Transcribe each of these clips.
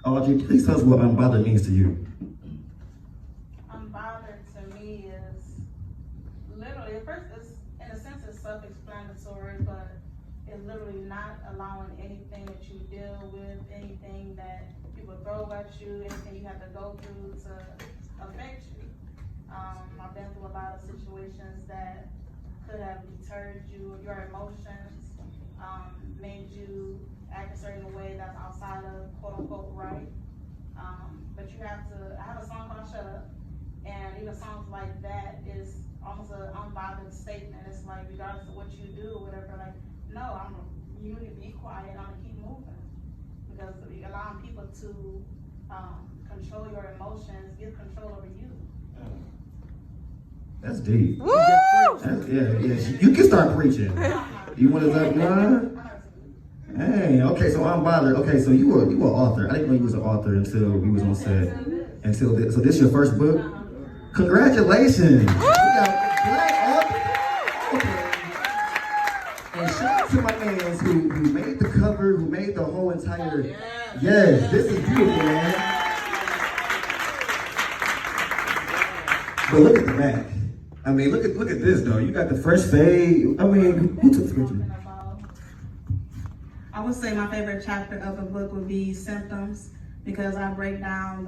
Audrey, please tell us what unbothered means to you. Unbothered to me is literally, at first, it's, in a sense, it's self-explanatory, but it's literally not allowing anything that you deal with, anything that people throw at you, anything you have to go through to affect you. I've been through a lot of situations that could have deterred you, your emotions, made you act a certain way that's outside of quote unquote right. But you have to, I have a song called Shut Up, and even songs like that is almost an unbothered statement. It's like, regardless of what you do, whatever, like, no, you need to be quiet, I'm gonna keep moving. Because allowing people to control your emotions, give control over you. That's deep. Yeah. You can start preaching. You want to like line? Hey, okay, so I'm bothered. Okay, so you were an author. I didn't know you was an author until we was on set. So this is your first book? Congratulations! We got black author. Okay. And shout out to my man who made the cover, who made the whole entire. Yes, this is beautiful, man. But look at the back. I mean, look at this though. You got the fresh fade. I mean, who took the picture? I would say my favorite chapter of the book would be symptoms, because I break down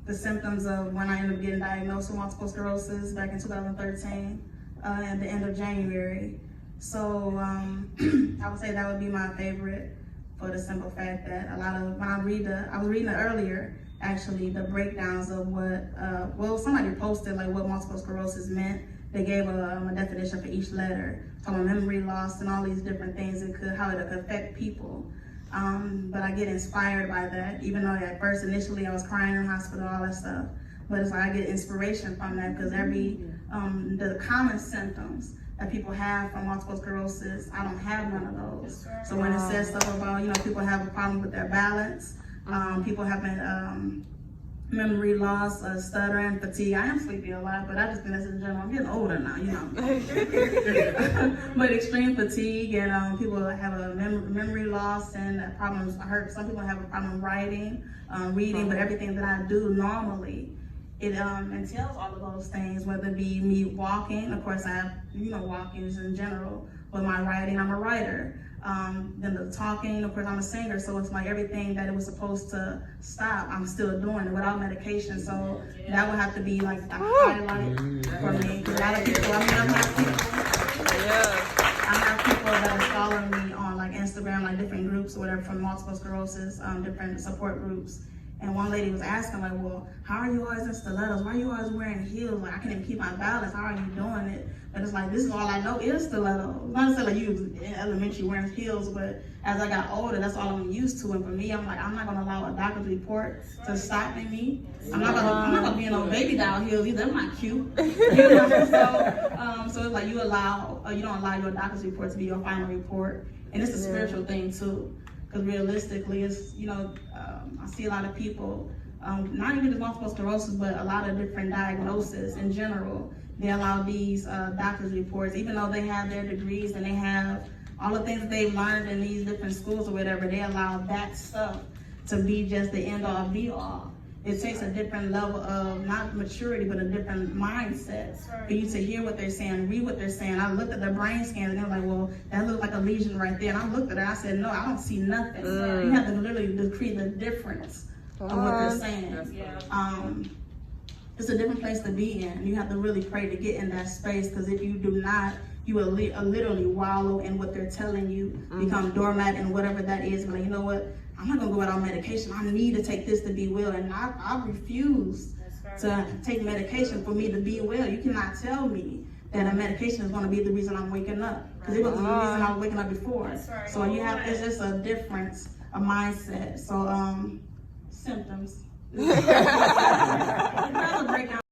the symptoms of when I ended up getting diagnosed with multiple sclerosis back in 2013 at the end of January. So I would say that would be my favorite, for the simple fact that a lot of, when I was reading it earlier, actually, the breakdowns of what, somebody posted like what multiple sclerosis meant. They gave a definition for each letter, talking about memory loss and all these different things how it could affect people. But I get inspired by that, even though at first, initially, I was crying in the hospital, all that stuff. But it's like I get inspiration from that, because the common symptoms that people have from multiple sclerosis, I don't have none of those. So when it says stuff about, people have a problem with their balance, people having memory loss, stuttering, fatigue. I am sleepy a lot, but I just think that's in general. I'm getting older now, But extreme fatigue, and people have a memory loss and problems. I heard some people have a problem writing, reading, but everything that I do normally, it entails all of those things, whether it be me walking. Of course, I have, walking is in general, but my writing, I'm a writer. Then the talking, of course, I'm a singer, so it's like everything that it was supposed to stop, I'm still doing it without medication. So that would have to be like the highlight for me. A lot of people, I have people that are following me on like Instagram, like different groups or whatever from multiple sclerosis, different support groups. And one lady was asking, like, well, how are you always in stilettos? Why are you always wearing heels? Like, I can't even keep my balance. How are you doing it? But it's like, this is all I know is stilettos. Not to say like you was in elementary wearing heels, but as I got older, that's all I'm used to. And for me, I'm like, I'm not gonna allow a doctor's report to stop me. I'm not gonna be in no baby doll heels either. They're not cute. So it's like you don't allow your doctor's report to be your final report. And it's a spiritual thing too. Because realistically, it's, I see a lot of people, not even just multiple sclerosis, but a lot of different diagnoses in general. They allow these doctor's reports, even though they have their degrees and they have all the things that they've learned in these different schools or whatever, they allow that stuff to be just the end all be all. It takes a different level of, not maturity, but a different mindset for you to hear what they're saying, read what they're saying. I looked at their brain scans and they were like, well, that looks like a lesion right there. And I looked at it and I said, no, I don't see nothing. You have to literally decree the difference of what they're saying. It's a different place to be in. You have to really pray to get in that space, because if you do not, you will literally wallow in what they're telling you, become doormat and whatever that is. But you know what? I'm not gonna go without medication. I need to take this to be well, and I refuse to take medication for me to be well. You cannot tell me that a medication is gonna be the reason I'm waking up, because it wasn't the reason I was waking up before. So you have, it's just a difference, a mindset. So symptoms. It doesn't break down.